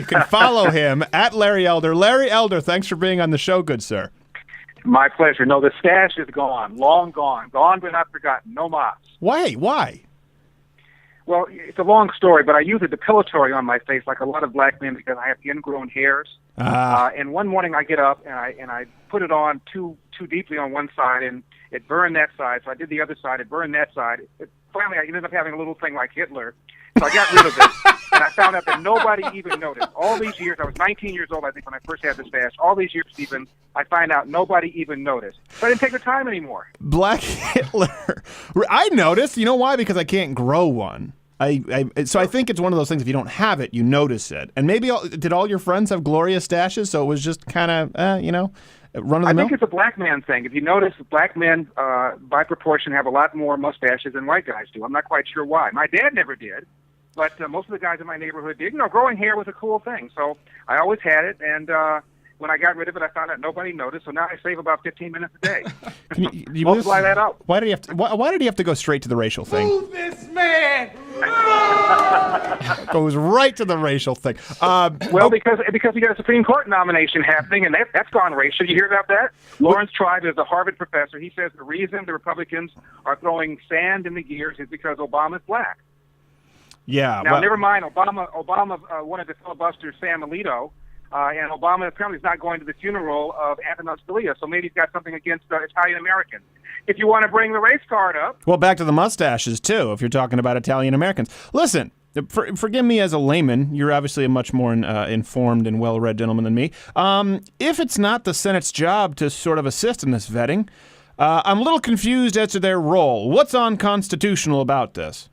You can follow him at Larry Elder. Larry Elder, thanks for being on the show, good sir. My pleasure. No, the stash is gone, long gone, gone but not forgotten. No mas. Why? Well, it's a long story, but I use a depilatory on my face like a lot of black men because I have ingrown hairs. And one morning I get up and I put it on too deeply on one side, and it burned that side. So I did the other side. It burned that side. Finally, I ended up having a little thing like Hitler. So I got rid of it, and I found out that nobody even noticed. All these years, I was 19 years old, I think, when I first had the stash. All these years, Stephen, I find out nobody even noticed. So I didn't take the time anymore. Black Hitler. I noticed. You know why? Because I can't grow one. So I think it's one of those things, if you don't have it, you notice it. And maybe, did all your friends have glorious stashes, so it was just kind of, run of the mill? I think it's a black man thing. If you notice, black men, by proportion, have a lot more mustaches than white guys do. I'm not quite sure why. My dad never did, but most of the guys in my neighborhood did. Growing hair was a cool thing, so I always had it, and when I got rid of it, I found out nobody noticed, so now I save about 15 minutes a day. you multiply that out. Why did he have to go straight to the racial thing? Move this man! Goes right to the racial thing. Because we got a Supreme Court nomination happening, and that's gone racial. You hear about that? Lawrence Tribe is a Harvard professor. He says the reason the Republicans are throwing sand in the gears is because Obama's black. Yeah. Now, never mind. Obama wanted to filibuster Sam Alito. And Obama apparently is not going to the funeral of Antonin Scalia, so maybe he's got something against Italian Americans. If you want to bring the race card up. Well, back to the mustaches, too, if you're talking about Italian Americans. Listen, forgive me as a layman. You're obviously a much more informed and well-read gentleman than me. If it's not the Senate's job to sort of assist in this vetting, I'm a little confused as to their role. What's unconstitutional about this?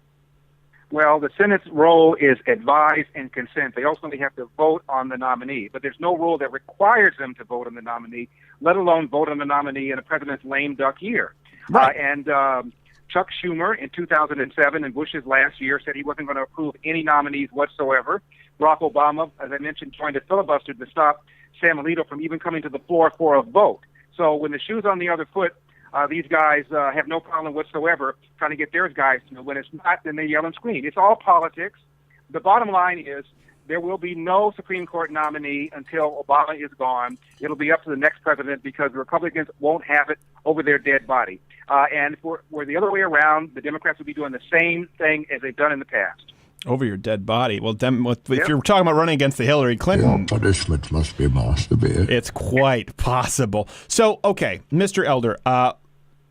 Well, the Senate's role is advise and consent. They ultimately have to vote on the nominee, but there's no rule that requires them to vote on the nominee, let alone vote on the nominee in a president's lame duck year. Right. Chuck Schumer in 2007 and Bush's last year said he wasn't going to approve any nominees whatsoever. Barack Obama, as I mentioned, joined a filibuster to stop Sam Alito from even coming to the floor for a vote. So when the shoe's on the other foot, these guys have no problem whatsoever trying to get their guys to. When it's not, then they yell and scream. It's all politics. The bottom line is there will be no Supreme Court nominee until Obama is gone. It'll be up to the next president because the Republicans won't have it over their dead body. And if we're the other way around, the Democrats will be doing the same thing as they've done in the past. Over your dead body. Well, if you're talking about running against the Hillary Clinton, your punishment must be more severe. It's quite possible. So, okay, Mr. Elder,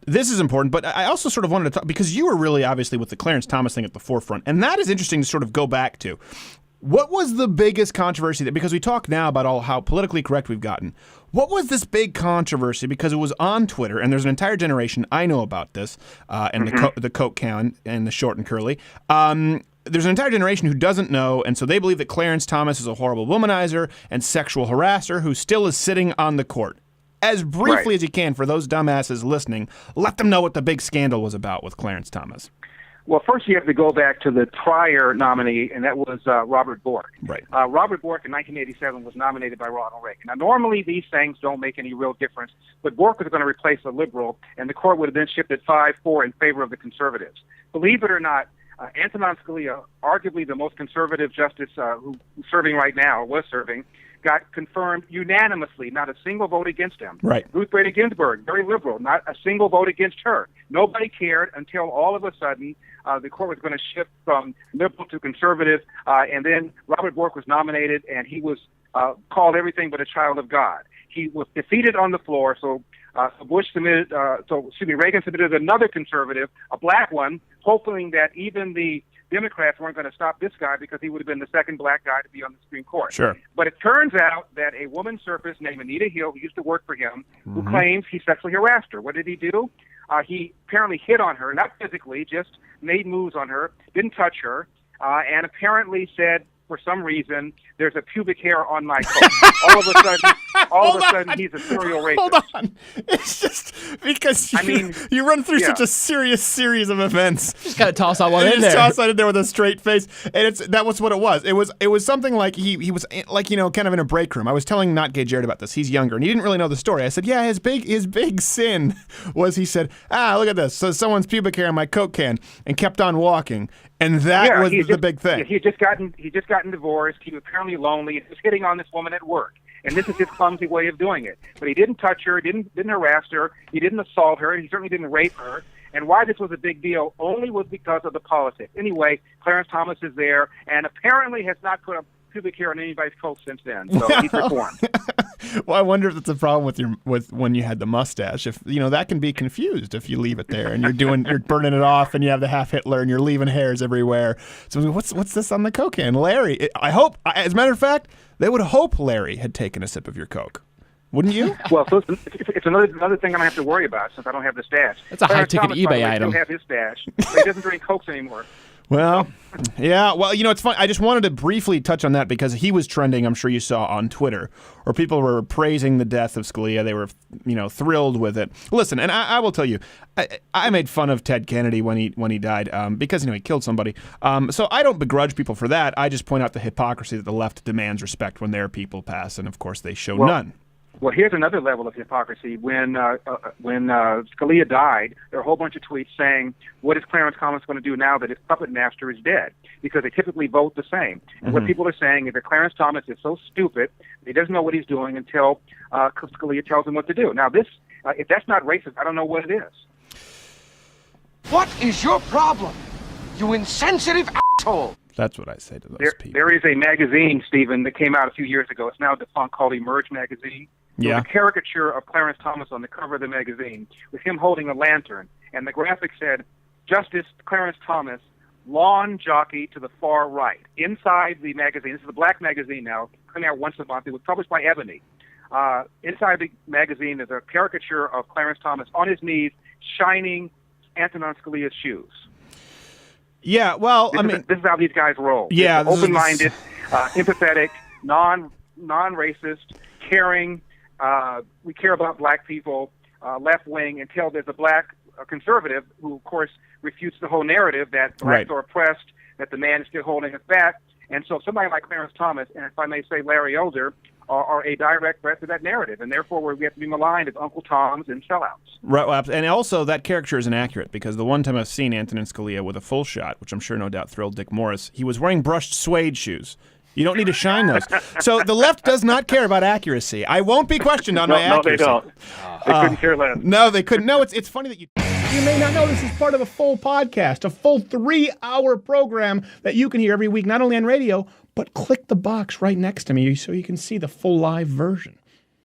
this is important, but I also sort of wanted to talk, because you were really obviously with the Clarence Thomas thing at the forefront, and that is interesting to sort of go back to. What was the biggest controversy because we talk now about how politically correct we've gotten. What was this big controversy? Because it was on Twitter, and there's an entire generation, I know about this, and the Coke can and the short and curly. There's an entire generation who doesn't know, and so they believe that Clarence Thomas is a horrible womanizer and sexual harasser who still is sitting on the court. As briefly as you can, for those dumbasses listening, let them know what the big scandal was about with Clarence Thomas. Well, first you have to go back to the prior nominee, and that was Robert Bork. Right. Robert Bork in 1987 was nominated by Ronald Reagan. Now, normally these things don't make any real difference, but Bork was going to replace a liberal, and the court would have then shifted 5-4 in favor of the conservatives. Believe it or not, Antonin Scalia, arguably the most conservative justice who's serving right now, or was serving, got confirmed unanimously, not a single vote against him. Right. Ruth Bader Ginsburg, very liberal, not a single vote against her. Nobody cared until all of a sudden the court was going to shift from liberal to conservative, and then Robert Bork was nominated, and he was called everything but a child of God. He was defeated on the floor, so Reagan submitted another conservative, a black one, hoping that even the Democrats weren't going to stop this guy because he would have been the second black guy to be on the Supreme Court. Sure. But it turns out that a woman surfaced named Anita Hill, who used to work for him, who claims he sexually harassed her. What did he do? He apparently hit on her, not physically, just made moves on her, didn't touch her, and apparently said, for some reason, there's a pubic hair on my coat. All of a sudden, all of a sudden he's a serial rapist. Hold on. It's just because you run through such a serious series of events. Just gotta toss that one in Just there. toss that in there with a straight face, and that was what it was. It was something like he was like kind of in a break room. I was telling Not Gay Jared about this. He's younger, and he didn't really know the story. I said, yeah, his big sin was he said, look at this. So someone's pubic hair in my Coke can, and kept on walking, and that was the big thing. He had just gotten divorced. He was apparently lonely. He was hitting on this woman at work. And this is his clumsy way of doing it. But he didn't touch her, didn't harass her, he didn't assault her, he certainly didn't rape her. And why this was a big deal only was because of the politics. Anyway, Clarence Thomas is there and apparently has not put a pubic hair on anybody's coat since then. So he's reformed. Well, I wonder if that's a problem with when you had the mustache. If that can be confused if you leave it there and you're burning it off and you have the half Hitler and you're leaving hairs everywhere. So what's this on the Coke can? Larry, I hope, as a matter of fact, they would hope Larry had taken a sip of your Coke. Wouldn't you? Well, so it's another thing I don't have to worry about since I don't have the stash. That's a high-ticket eBay item. I still have his stash, but he doesn't drink Cokes anymore. Well, yeah. Well, it's fun. I just wanted to briefly touch on that because he was trending, I'm sure you saw on Twitter, where people were praising the death of Scalia. They were, thrilled with it. Listen, and I will tell you, I made fun of Ted Kennedy when he died because, he killed somebody. So I don't begrudge people for that. I just point out the hypocrisy that the left demands respect when their people pass, and of course they show none. Well, here's another level of hypocrisy. When Scalia died, there were a whole bunch of tweets saying, what is Clarence Thomas going to do now that his puppet master is dead? Because they typically vote the same. And what people are saying is that Clarence Thomas is so stupid, he doesn't know what he's doing until Scalia tells him what to do. Now, this, if that's not racist, I don't know what it is. What is your problem, you insensitive asshole? That's what I say to those people. There is a magazine, Stephen, that came out a few years ago. It's now defunct, called Emerge Magazine. There was a caricature of Clarence Thomas on the cover of the magazine with him holding a lantern. And the graphic said, Justice Clarence Thomas, lawn jockey to the far right. Inside the magazine, this is a black magazine now, coming out once a month. It was published by Ebony. Inside the magazine is a caricature of Clarence Thomas on his knees, shining Antonin Scalia's shoes. Yeah, well, this is how these guys roll. Yeah, open-minded, empathetic, non-racist, caring. We care about black people, left-wing, until there's a black conservative who, of course, refutes the whole narrative that blacks are oppressed, that the man is still holding us back. And so somebody like Clarence Thomas, and if I may say Larry Elder, are a direct threat to that narrative, and therefore we have to be maligned as Uncle Toms and sellouts. Right, and also that caricature is inaccurate because the one time I've seen Antonin Scalia with a full shot, which I'm sure no doubt thrilled Dick Morris, he was wearing brushed suede shoes. You don't need to shine those. So the left does not care about accuracy. I won't be questioned on my accuracy. No, they don't. They couldn't care less. No, they couldn't. No, it's funny that you may not know this is part of a full podcast, a full 3-hour program that you can hear every week, not only on radio, but click the box right next to me so you can see the full live version.